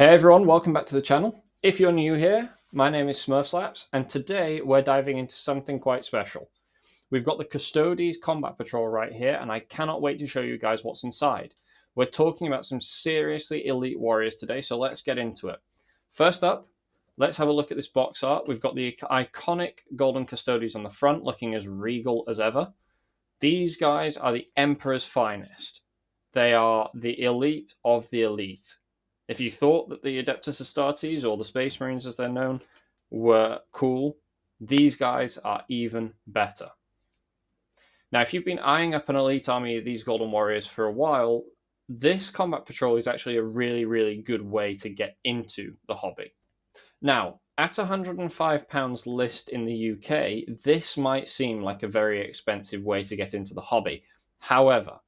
Hey everyone, welcome back to the channel. If you're new here, my name is Smurfslaps, and today we're diving into something quite special. We've got the Custodes Combat Patrol right here, and I cannot wait to show you guys what's inside. We're talking about some seriously elite warriors today, so let's get into it. First up, let's have a look at this box art. We've got the iconic Golden Custodes on the front, looking as regal as ever. These guys are the Emperor's finest. They are the elite of the elite. If you thought that the Adeptus Astartes, or the Space Marines as they're known, were cool, these guys are even better. Now, if you've been eyeing up an elite army of these Golden Warriors for a while, this Combat Patrol is actually a really, really good way to get into the hobby. Now, at £105 list in the UK, this might seem like a very expensive way to get into the hobby. However,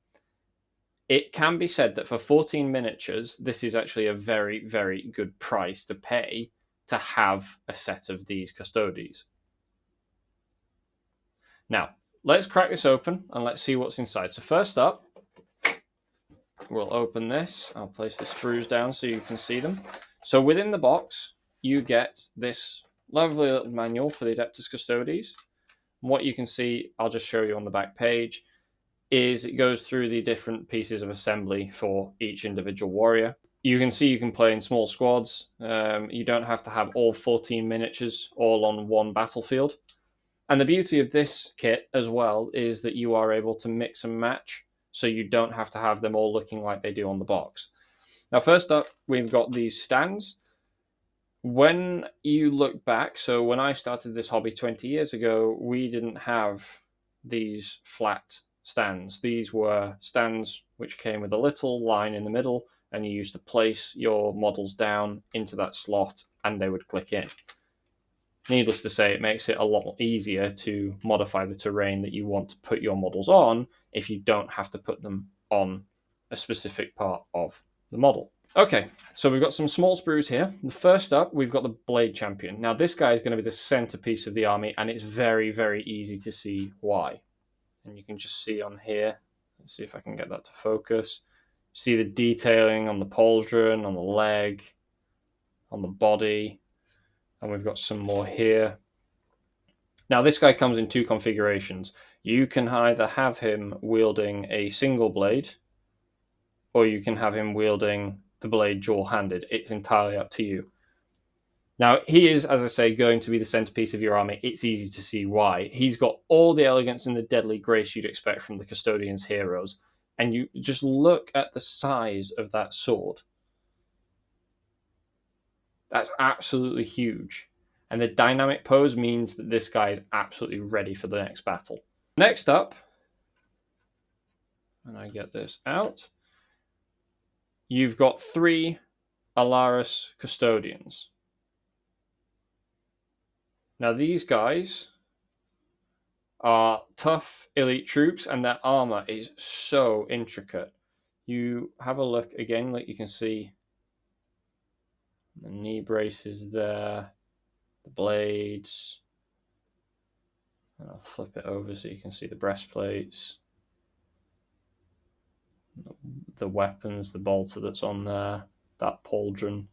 it can be said that for 14 miniatures, this is actually a very, very good price to pay to have a set of these Custodes. Now, let's crack this open and let's see what's inside. So first up, we'll open this. I'll place the sprues down so you can see them. So within the box, you get this lovely little manual for the Adeptus Custodes. What you can see, I'll just show you on the back page, is it goes through the different pieces of assembly for each individual warrior. You can see you can play in small squads. You don't have to have all 14 miniatures all on one battlefield. And the beauty of this kit as well is that you are able to mix and match, so you don't have to have them all looking like they do on the box. Now, first up, we've got these stands. When you look back, so when I started this hobby 20 years ago, we didn't have these flat stands. These were stands which came with a little line in the middle, and you used to place your models down into that slot and they would click in. Needless to say, it makes it a lot easier to modify the terrain that you want to put your models on if you don't have to put them on a specific part of the model. Okay, so we've got some small sprues here. The first up, we've got the Blade Champion. Now, this guy is going to be the centerpiece of the army, and it's very, very easy to see why. And you can just see on here, let's see if I can get that to focus. See the detailing on the pauldron, on the leg, on the body, and we've got some more here. Now, this guy comes in two configurations. You can either have him wielding a single blade, or you can have him wielding the blade dual-handed. It's entirely up to you. Now, he is, as I say, going to be the centerpiece of your army. It's easy to see why. He's got all the elegance and the deadly grace you'd expect from the Custodians' heroes. And you just look at the size of that sword. That's absolutely huge. And the dynamic pose means that this guy is absolutely ready for the next battle. Next up, and I get this out, you've got 3 Alaris Custodians. Now, these guys are tough elite troops, and their armor is so intricate. You have a look again, like you can see the knee braces there, the blades. And I'll flip it over so you can see the breastplates, the weapons, the bolter that's on there, that pauldron.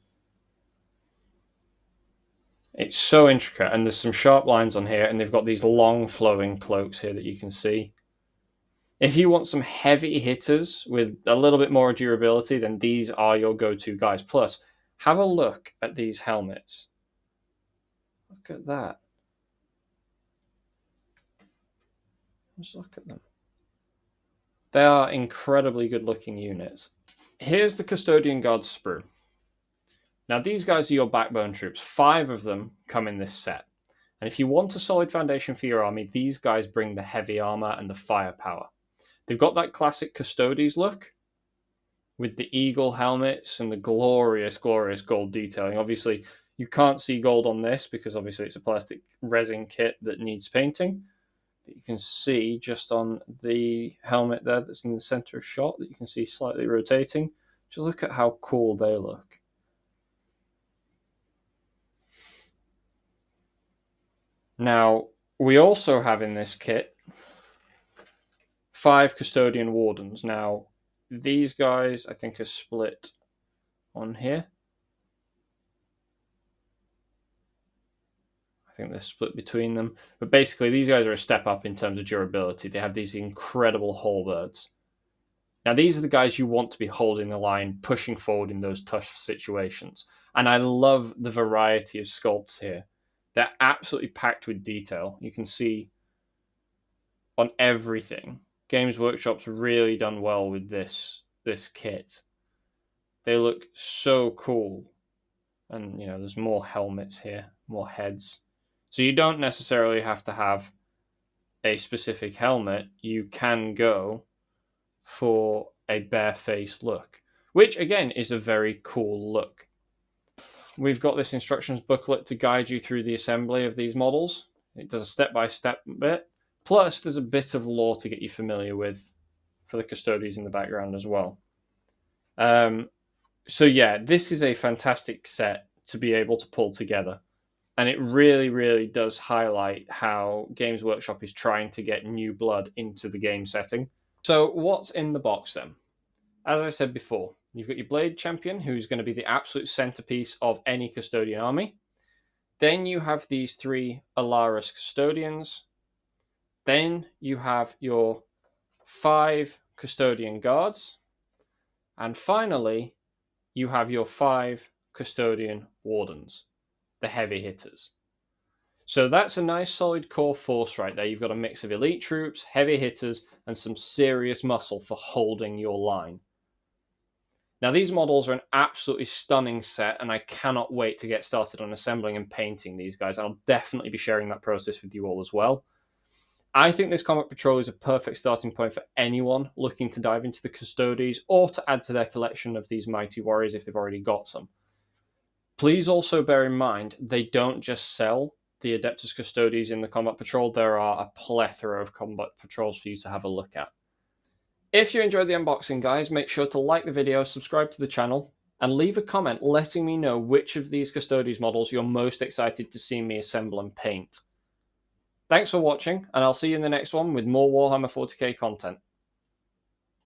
It's so intricate, and there's some sharp lines on here, and they've got these long flowing cloaks here that you can see. If you want some heavy hitters with a little bit more durability, then these are your go-to guys. Plus, have a look at these helmets. Look at that. Just look at them. They are incredibly good-looking units. Here's the Custodian Guard sprue. Now, these guys are your backbone troops. 5 of them come in this set. And if you want a solid foundation for your army, these guys bring the heavy armor and the firepower. They've got that classic Custodes look with the eagle helmets and the glorious, glorious gold detailing. Obviously, you can't see gold on this because obviously it's a plastic resin kit that needs painting. But you can see just on the helmet there that's in the center of shot that you can see slightly rotating. Just look at how cool they look. Now, we also have in this kit 5 Custodian Wardens. Now, these guys, I think, are split on here. think they're split between them. But basically, these guys are a step up in terms of durability. They have these incredible halberds. Now, these are the guys you want to be holding the line, pushing forward in those tough situations. And I love the variety of sculpts here. They're absolutely packed with detail. You can see on everything. Games Workshop's really done well with this kit. They look so cool. And, there's more helmets here, more heads. So you don't necessarily have to have a specific helmet. You can go for a bare-faced look, which, again, is a very cool look. We've got this instructions booklet to guide you through the assembly of these models. It does a step-by-step bit. Plus, there's a bit of lore to get you familiar with for the Custodes in the background as well. So yeah, this is a fantastic set to be able to pull together. And it really, really does highlight how Games Workshop is trying to get new blood into the game setting. So what's in the box then? As I said before, you've got your Blade Champion, who's going to be the absolute centerpiece of any Custodian army. Then you have these 3 Alaris Custodians. Then you have your 5 Custodian Guards. And finally, you have your 5 Custodian Wardens, the heavy hitters. So that's a nice solid core force right there. You've got a mix of elite troops, heavy hitters, and some serious muscle for holding your line. Now, these models are an absolutely stunning set, and I cannot wait to get started on assembling and painting these guys. I'll definitely be sharing that process with you all as well. I think this Combat Patrol is a perfect starting point for anyone looking to dive into the Custodes or to add to their collection of these mighty warriors if they've already got some. Please also bear in mind, they don't just sell the Adeptus Custodes in the Combat Patrol. There are a plethora of Combat Patrols for you to have a look at. If you enjoyed the unboxing, guys, make sure to like the video, subscribe to the channel, and leave a comment letting me know which of these Custodes models you're most excited to see me assemble and paint. Thanks for watching, and I'll see you in the next one with more Warhammer 40k content.